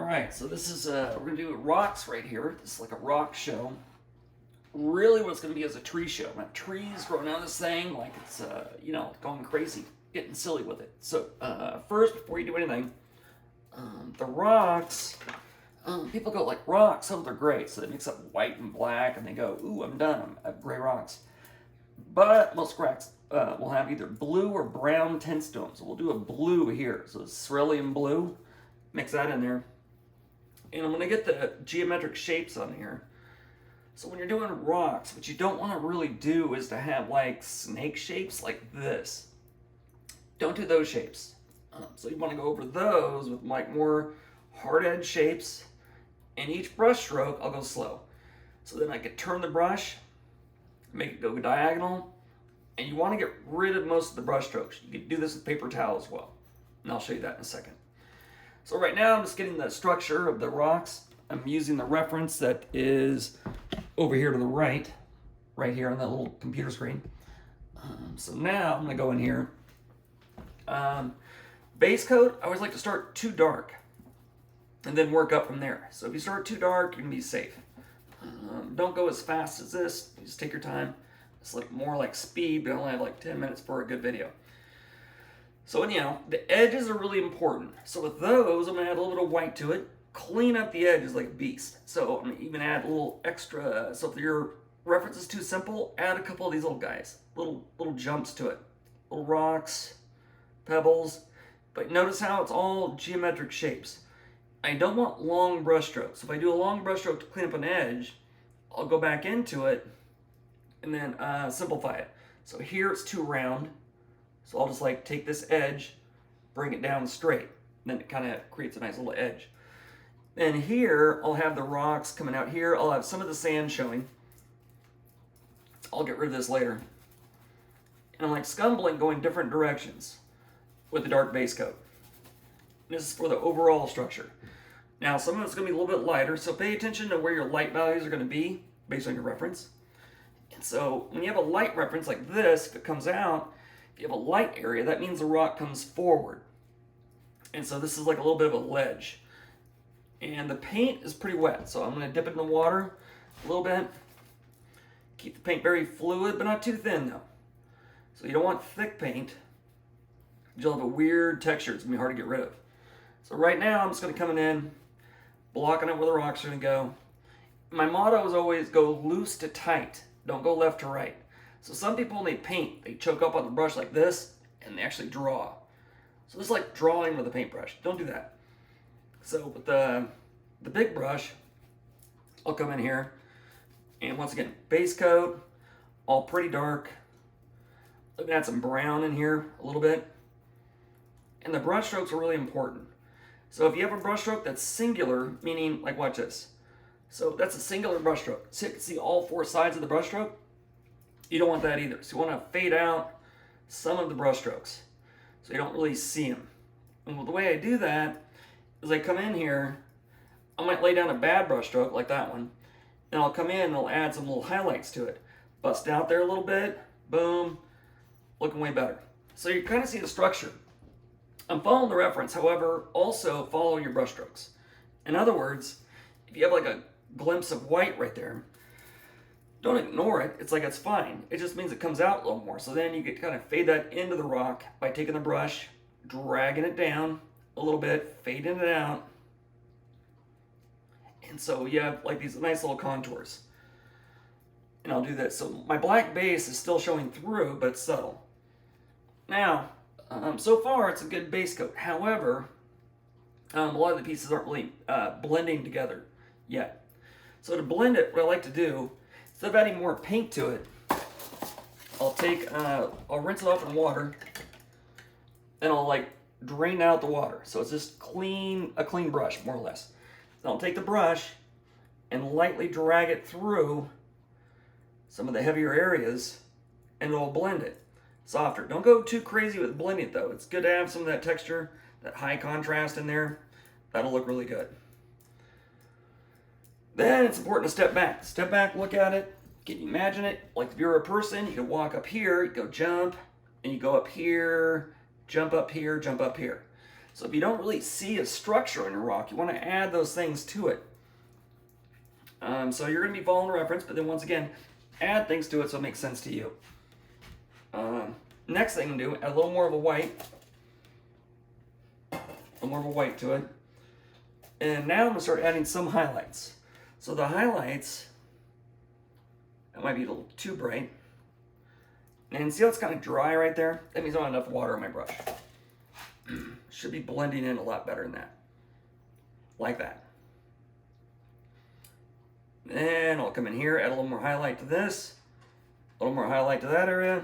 Alright, so this is, we're going to do rocks right here. This is like a rock show. Really what it's going to be is a tree show. Now, trees growing out of this thing like it's, going crazy, getting silly with it. So, first, before you do anything, the rocks, people go like rocks, oh, they're great. So they mix up white and black and they go, ooh, I'm done, I have gray rocks. But most rocks will have either blue or brown tint stones. So we'll do a blue here. So it's cerulean blue, mix that in there. And I'm going to get the geometric shapes on here. So when you're doing rocks, what you don't want to really do is to have like snake shapes like this. Don't do those shapes. So you want to go over those with like more hard edge shapes. And each brush stroke, I'll go slow. So then I can turn the brush, make it go diagonal. And you want to get rid of most of the brush strokes. You can do this with paper towel as well. And I'll show you that in a second. So right now I'm just getting the structure of the rocks. I'm using the reference that is over here to the right here on that little computer screen. So now I'm going to go in here. Base coat, I always like to start too dark and then work up from there. So if you start too dark, you can be safe. Don't go as fast as this. You just take your time. It's like more like speed, but I only have like 10 minutes for a good video. So anyhow, the edges are really important. So with those, I'm going to add a little bit of white to it. Clean up the edges like a beast. So I'm going to even add a little extra. So if your reference is too simple, add a couple of these little guys. Little jumps to it. Little rocks, pebbles. But notice how it's all geometric shapes. I don't want long brush strokes. If I do a long brush stroke to clean up an edge, I'll go back into it and then simplify it. So here it's too round. So I'll just like take this edge, bring it down straight. Then it kind of creates a nice little edge. Then here, I'll have the rocks coming out here. I'll have some of the sand showing. I'll get rid of this later. And I'm like scumbling going different directions with the dark base coat. This is for the overall structure. Now, some of it's going to be a little bit lighter, so pay attention to where your light values are going to be based on your reference. And so when you have a light reference like this, if it comes out, if you have a light area, that means the rock comes forward. And so this is like a little bit of a ledge. And the paint is pretty wet, so I'm going to dip it in the water a little bit. Keep the paint very fluid, but not too thin though. So you don't want thick paint. You'll have a weird texture. It's going to be hard to get rid of. So right now I'm just going to come in, blocking it where the rocks are going to go. My motto is always go loose to tight. Don't go left to right. So some people, when they paint, they choke up on the brush like this, and they actually draw. So this is like drawing with a paintbrush. Don't do that. So with the big brush, I'll come in here, and once again, base coat, all pretty dark. Let me add some brown in here a little bit. And the brush strokes are really important. So if you have a brush stroke that's singular, meaning, like watch this. So that's a singular brush stroke. So you can see all four sides of the brush stroke. You don't want that either. So you want to fade out some of the brush strokes so you don't really see them. And the way I do that is I come in here, I might lay down a bad brush stroke like that one, and I'll come in and I'll add some little highlights to it. Bust out there a little bit, boom, looking way better. So you kind of see the structure. I'm following the reference, however, also follow your brush strokes. In other words, if you have like a glimpse of white right there, don't ignore it. It's like it's fine. It just means it comes out a little more. So then you get to kind of fade that into the rock by taking the brush, dragging it down a little bit, fading it out. And so you have like these nice little contours. And I'll do this. So my black base is still showing through, but it's subtle. Now, so far it's a good base coat. However, a lot of the pieces aren't really blending together yet. So to blend it, what I like to do, instead of adding more paint to it, I'll rinse it off in water, and I'll like drain out the water. So it's just a clean brush, more or less. Then I'll take the brush and lightly drag it through some of the heavier areas, and it'll blend it softer. Don't go too crazy with blending it though. It's good to have some of that texture, that high contrast in there. That'll look really good. Then it's important to step back. Step back, look at it. Can you imagine it? Like if you're a person, you can walk up here, you go jump, and you go up here, jump up here, jump up here. So if you don't really see a structure in your rock, you want to add those things to it. So you're going to be following the reference, but then once again, add things to it so it makes sense to you. Next thing I'm going to do, add a little more of a white. A little more of a white to it. And now I'm going to start adding some highlights. So the highlights, that might be a little too bright. And see how it's kind of dry right there? That means I don't have enough water on my brush. Should be blending in a lot better than that. Like that. Then I'll come in here, add a little more highlight to this. A little more highlight to that area.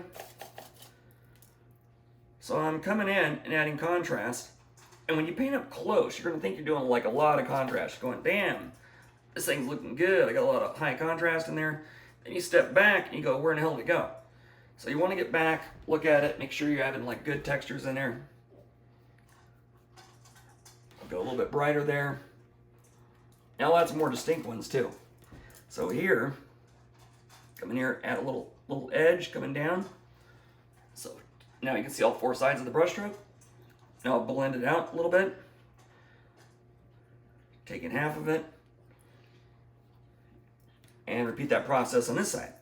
So I'm coming in and adding contrast. And when you paint up close, you're going to think you're doing like a lot of contrast. You're going, damn, this thing's looking good. I got a lot of high contrast in there. Then you step back and you go, where in the hell did it go? So you want to get back, look at it, make sure you're having like good textures in there. I'll go a little bit brighter there. Now I'll add some more distinct ones too. So here, come in here, add a little edge coming down. So now you can see all four sides of the brush stroke. Now I'll blend it out a little bit. Taking half of it. And repeat that process on this side.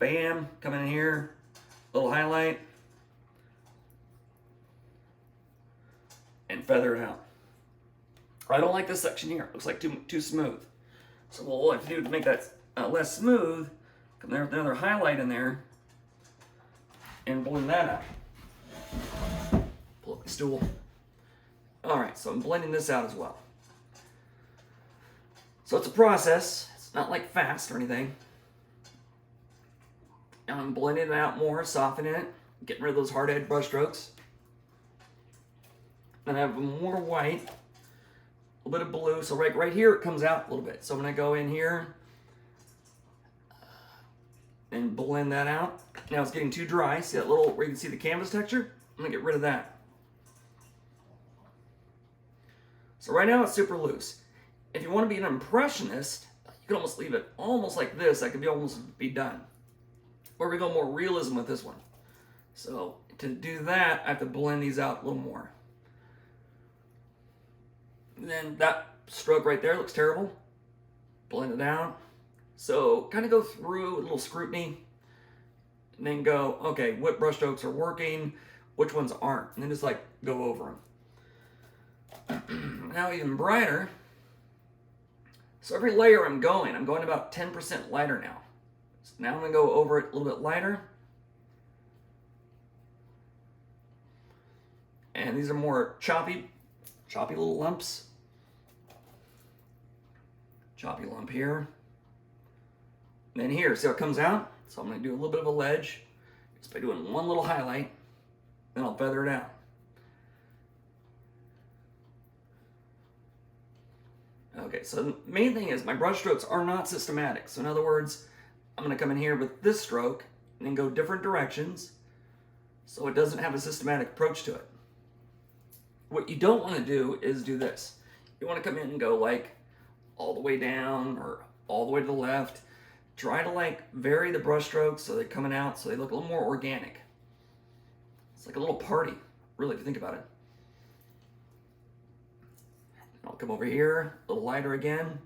Bam, come in here, little highlight. And feather it out. I don't like this section here. It looks like too smooth. So what we'll have to do to make that less smooth, come there with another highlight in there and blend that out. Pull up the stool. All right, so I'm blending this out as well. So it's a process. It's not like fast or anything. And I'm blending it out more, softening it, getting rid of those hard edge brush strokes. Then I have more white, a little bit of blue. So right here it comes out a little bit. So I'm going to go in here and blend that out. Now it's getting too dry. See that little, where you can see the canvas texture? I'm going to get rid of that. So right now it's super loose. If you want to be an impressionist, you can almost leave it almost like this. That could almost be done. Or we go more realism with this one. So to do that, I have to blend these out a little more. And then that stroke right there looks terrible. Blend it out. So kind of go through a little scrutiny and then go, okay, what brush strokes are working, which ones aren't, and then just like go over them. Now even brighter. So every layer I'm going about 10% lighter now. So now I'm going to go over it a little bit lighter. And these are more choppy little lumps. Choppy lump here. And then here, see how it comes out? So I'm going to do a little bit of a ledge just by doing one little highlight. Then I'll feather it out. Okay, so the main thing is my brush strokes are not systematic. So in other words, I'm going to come in here with this stroke and then go different directions so it doesn't have a systematic approach to it. What you don't want to do is do this. You want to come in and go like all the way down or all the way to the left. Try to like vary the brush strokes so they're coming out so they look a little more organic. It's like a little party, really, if you think about it. I'll come over here, a little lighter again.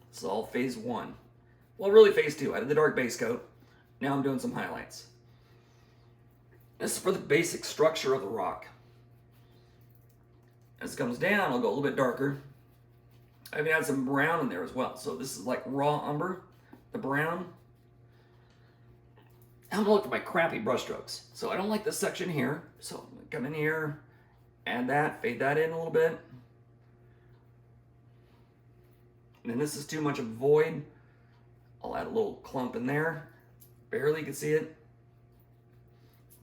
This is all phase one. Well, really phase two. I did the dark base coat. Now I'm doing some highlights. This is for the basic structure of the rock. As it comes down, I'll go a little bit darker. I even add some brown in there as well. So this is like raw umber, the brown. I'm gonna look at my crappy brush strokes. So I don't like this section here. So I'm gonna come in here, add that, fade that in a little bit. And then this is too much of a void. I'll add a little clump in there. Barely you can see it.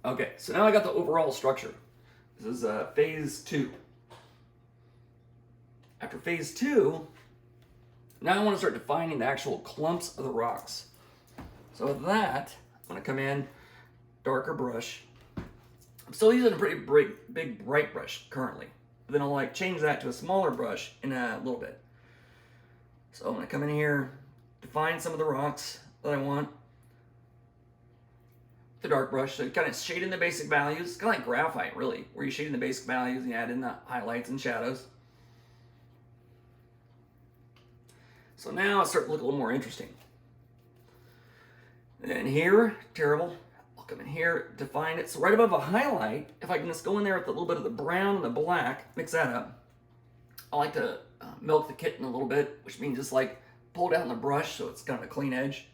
Okay, so now I got the overall structure. This is phase two. After phase two, now I want to start defining the actual clumps of the rocks. So with that, I'm going to come in, darker brush. I'm still using a pretty big bright brush currently. But then I'll like change that to a smaller brush in a little bit. So I'm going to come in here, define some of the rocks that I want. the dark brush. So you kind of shade in the basic values. It's kind of like graphite, really, where you shade in the basic values and you add in the highlights and shadows. So now it's starting to look a little more interesting. And here, terrible. I'll come in here, define it. So right above a highlight, if I can just go in there with a little bit of the brown and the black, mix that up. I like to milk the kitten a little bit, which means just like pull down the brush so it's kind of a clean edge.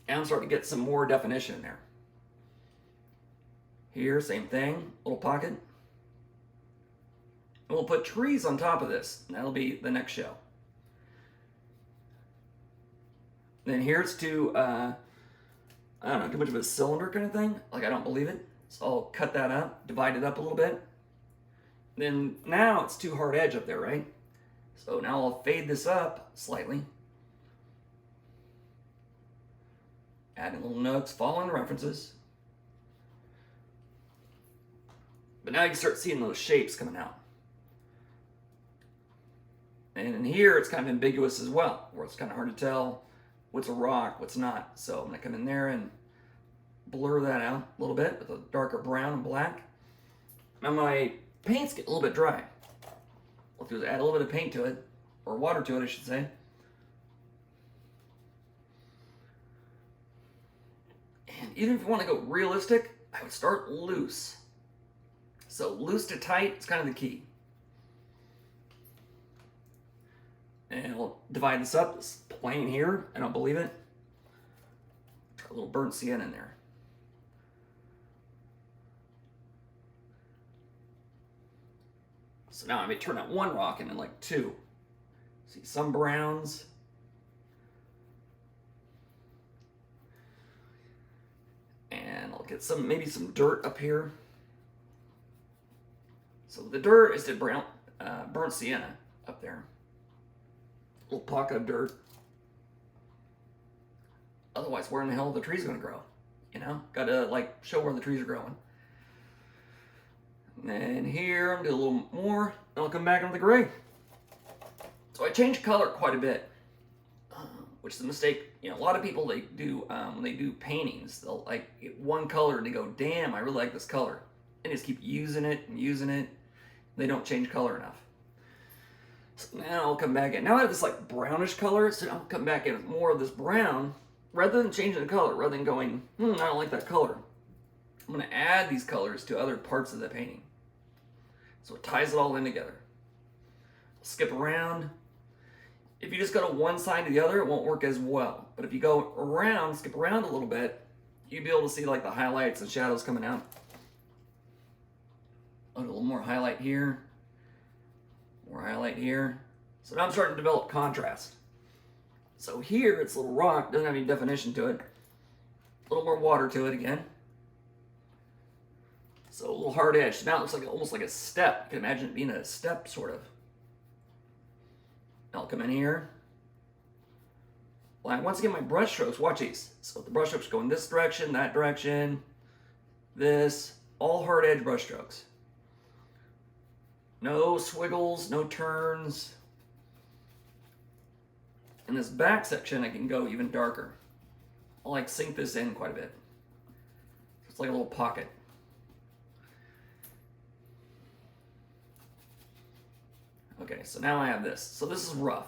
And I'm starting to get some more definition in there. Here, same thing, little pocket. And we'll put trees on top of this, and that'll be the next show. Then here it's too, I don't know, too much of a cylinder kind of thing. Like, I don't believe it. So I'll cut that up, divide it up a little bit. Then now it's too hard edge up there, right? So now I'll fade this up slightly. Add in little nooks, following the references. But now you can start seeing those shapes coming out. And in here, it's kind of ambiguous as well, where it's kind of hard to tell what's a rock, what's not. So I'm going to come in there and blur that out a little bit with a darker brown and black. Now my paints get a little bit dry. What I'll do is add a little bit of paint to it, or water to it, I should say. And even if you want to go realistic, I would start loose. So loose to tight is kind of the key. And I'll divide this up, this plane here, I don't believe it. Try a little burnt sienna in there. So now I may turn that one rock into like two. See some browns. And I'll get some, maybe some dirt up here. So the dirt is the brown, burnt sienna up there. Little pocket of dirt. Otherwise, where in the hell are the trees going to grow? You know, got to like show where the trees are growing. And then here, I'm going to do a little more, and I'll come back into the gray. So I change color quite a bit, which is a mistake. You know, a lot of people, they do, when they do paintings, they'll like get one color and they go, damn, I really like this color. And just keep using it and using it. They don't change color enough. So now I'll come back in. Now I have this like brownish color, so I'll come back in with more of this brown, rather than changing the color, rather than going, I don't like that color. I'm going to add these colors to other parts of the painting. So it ties it all in together. Skip around. If you just go to one side to the other, it won't work as well. But if you go around, skip around a little bit, you'll be able to see like the highlights and shadows coming out. I'll do a little more highlight here. More highlight here. So now I'm starting to develop contrast. So here it's a little rock, doesn't have any definition to it. A little more water to it again. So a little hard edge. So now it looks like almost like a step. You can imagine it being a step, sort of. I'll come in here. Well, once again, my brush strokes, watch these. So the brush strokes go in this direction, that direction, this, all hard edge brush strokes. No swiggles, no turns. In this back section, I can go even darker. I'll like sink this in quite a bit. It's like a little pocket. Okay, so now I have this. So this is rough.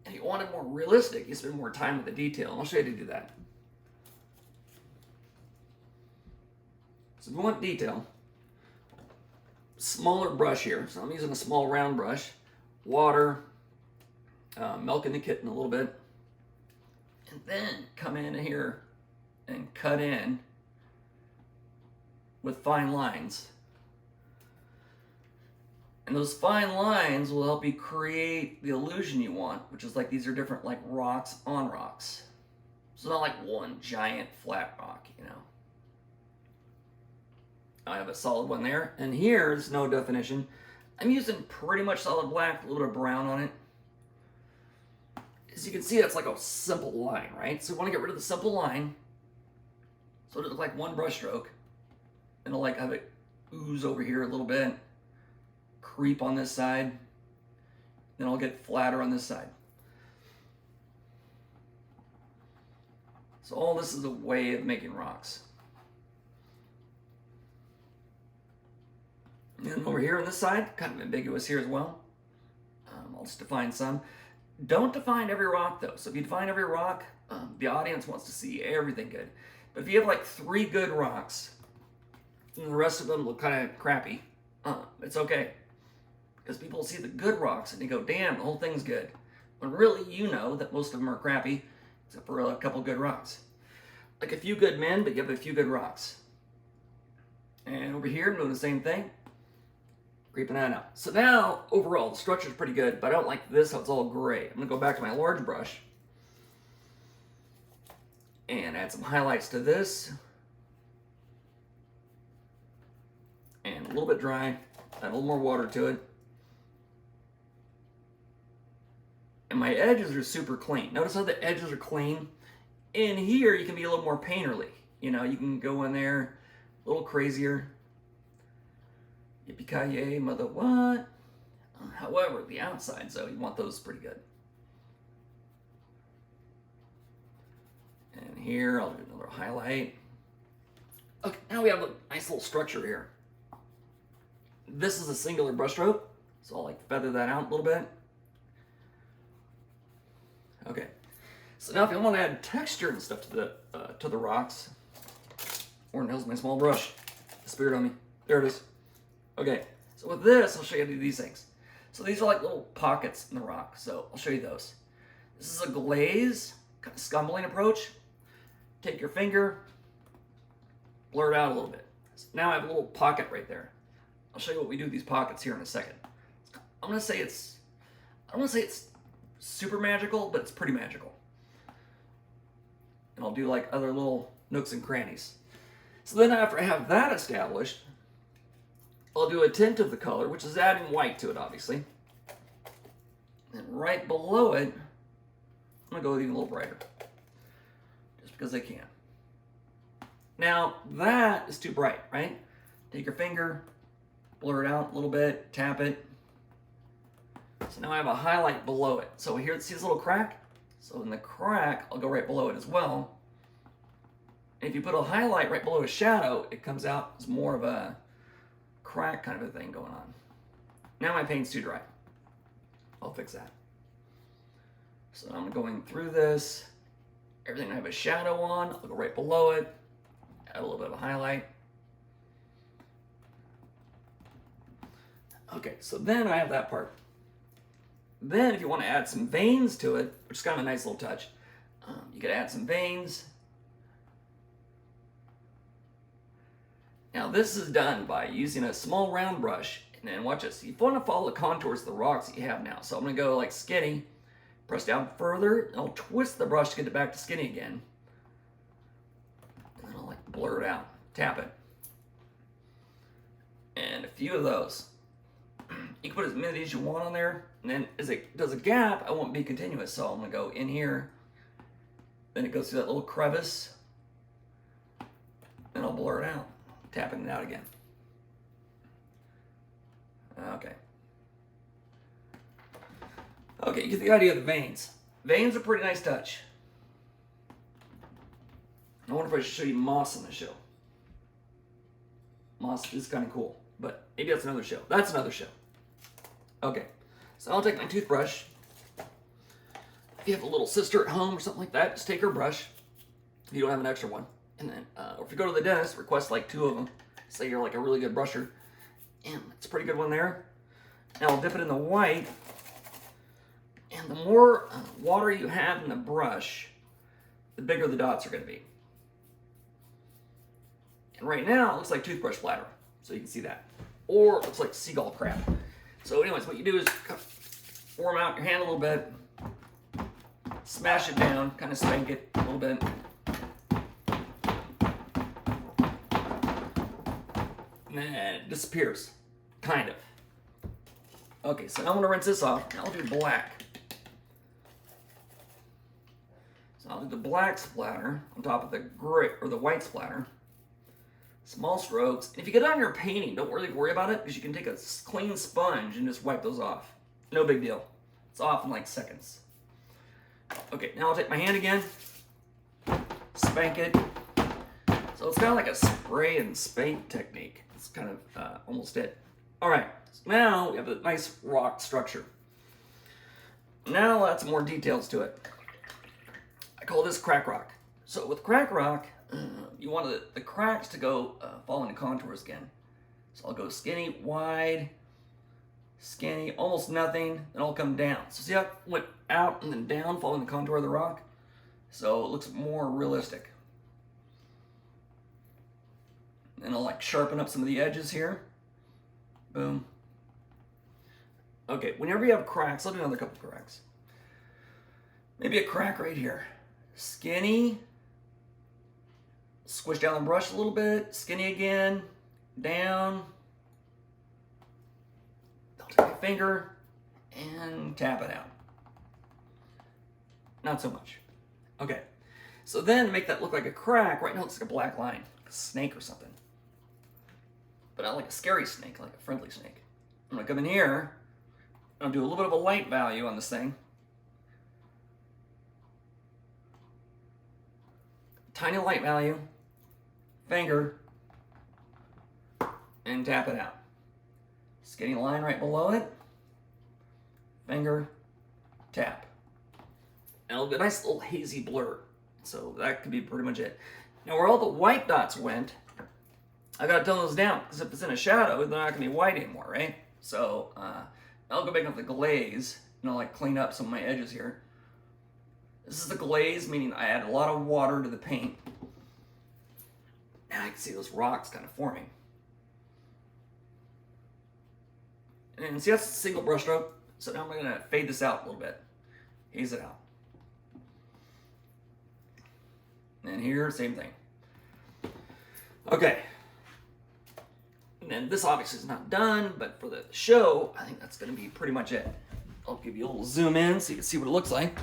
And you want it more realistic, you spend more time with the detail. And I'll show you how to do that. So if you want detail, smaller brush here. So I'm using a small round brush. Water, milking the kitten a little bit. And then come in here and cut in with fine lines. And those fine lines will help you create the illusion you want, which is like these are different like rocks on rocks. So not like one giant flat rock, you know. I have a solid one there. And here's no definition. I'm using pretty much solid black, a little bit of brown on it. As you can see, that's like a simple line, right? So we want to get rid of the simple line. So it'll look like one brush stroke. And I'll like have it ooze over here a little bit. Creep on this side. Then I'll get flatter on this side. So all this is a way of making rocks. And over here on this side, kind of ambiguous here as well. I'll just define some. Don't define every rock though. So if you define every rock, the audience wants to see everything good. But if you have like 3 good rocks, and the rest of them look kind of crappy, it's okay. Because people see the good rocks and they go, damn, the whole thing's good. When really you know that most of them are crappy, except for a couple good rocks. Like a few good men, but you have a few good rocks. And over here, I'm doing the same thing. Creeping that out. So now, overall, the structure's pretty good, but I don't like this, how it's all gray. I'm gonna go back to my large brush and add some highlights to this. And a little bit dry, add a little more water to it. And my edges are super clean. Notice how the edges are clean? In here, you can be a little more painterly. You know, you can go in there a little crazier. Yippee-ki-yay, mother what? However, the outside, so you want those pretty good. And here, I'll do another highlight. Okay, now we have a nice little structure here. This is a singular brush stroke, so I'll like feather that out a little bit. Okay, so now if I want to add texture and stuff to the rocks, where the hell's my small brush? Disappeared on me. There it is. Okay, so with this, I'll show you how to do these things. So these are like little pockets in the rock, so I'll show you those. This is a glaze, kind of scumbling approach. Take your finger, blur it out a little bit. So now I have a little pocket right there. I'll show you what we do with these pockets here in a second. I don't want to say it's super magical, but it's pretty magical. And I'll do like other little nooks and crannies. So then after I have that established, I'll do a tint of the color, which is adding white to it, obviously. And right below it, I'm gonna go even a little brighter, just because I can. Now, that is too bright, right? Take your finger, blur it out a little bit, tap it. So now I have a highlight below it. So here, see this little crack? So in the crack, I'll go right below it as well. And if you put a highlight right below a shadow, it comes out as more of a crack kind of a thing going on. Now my paint's too dry. I'll fix that. So I'm going through this. Everything I have a shadow on, I'll go right below it. Add a little bit of a highlight. Okay, so then I have that part. Then if you want to add some veins to it, which is kind of a nice little touch, you could add some veins. Now this is done by using a small round brush, and then watch this. You want to follow the contours of the rocks that you have now. So I'm going to go like skinny, press down further, and I'll twist the brush to get it back to skinny again. And then I'll like blur it out, tap it. And a few of those. You can put as many as you want on there, and then as it does a gap, I won't be continuous. So I'm going to go in here, then it goes through that little crevice, and I'll blur it out. Tapping it out again. Okay. Okay, you get the idea of the veins. Veins are a pretty nice touch. I wonder if I should show you moss on the show. Moss is kind of cool, but maybe that's another show. That's another show. Okay, so I'll take my toothbrush. If you have a little sister at home or something like that, just take her brush. If you don't have an extra one. And then, or if you go to the dentist, request like 2 of them. Say you're like a really good brusher. And it's a pretty good one there. Now I'll dip it in the white. And the more water you have in the brush, the bigger the dots are going to be. And right now, it looks like toothbrush splatter. So you can see that. Or it looks like seagull crap. So anyways, what you do is kind of warm out your hand a little bit. Smash it down, kind of spank it a little bit. And then it disappears, kind of. Okay, so now I'm gonna rinse this off. Now I'll do black. So I'll do the black splatter on top of the gray or the white splatter. Small strokes. And if you get on your painting, don't really worry about it because you can take a clean sponge and just wipe those off. No big deal. It's off in like seconds. Okay, now I'll take my hand again. spank it. So it's kind of like a spray and spank technique. It's kind of almost it. All right, so now we have a nice rock structure. Now I'll add some more details to it. I call this crack rock. So with crack rock, you want the cracks to go fall into contours again. So I'll go skinny, wide, skinny, almost nothing, then I'll come down. So see how it went out and then down, following the contour of the rock? So it looks more realistic. And I'll like sharpen up some of the edges here. Boom. Okay, whenever you have cracks, I'll do another couple cracks. Maybe a crack right here. Skinny. Squish down the brush a little bit. Skinny again. Down. I'll take my finger and tap it out. Not so much. Okay. So then to make that look like a crack, right now it's like a black line. Like a snake or something. But not like a scary snake, like a friendly snake. I'm gonna come in here. I'll do a little bit of a light value on this thing. Tiny light value. Finger. And tap it out. Skinny line right below it. Finger. Tap. And it'll be a nice little hazy blur. So that could be pretty much it. Now where all the white dots went, I gotta tone those down, because if it's in a shadow, they're not gonna be white anymore, right? So I'll go back up the glaze, and I'll like clean up some of my edges here. This is the glaze, meaning I add a lot of water to the paint. Now I can see those rocks kind of forming. And see, that's a single brush stroke. So now I'm gonna fade this out a little bit. Haze it out. And here, same thing. Okay. And then this obviously is not done, but for the show, I think that's going to be pretty much it. I'll give you a little zoom in so you can see what it looks like.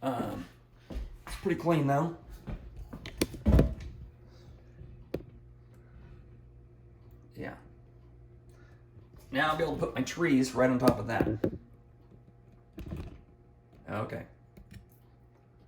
It's pretty clean though. Yeah. Now I'll be able to put my trees right on top of that. Okay.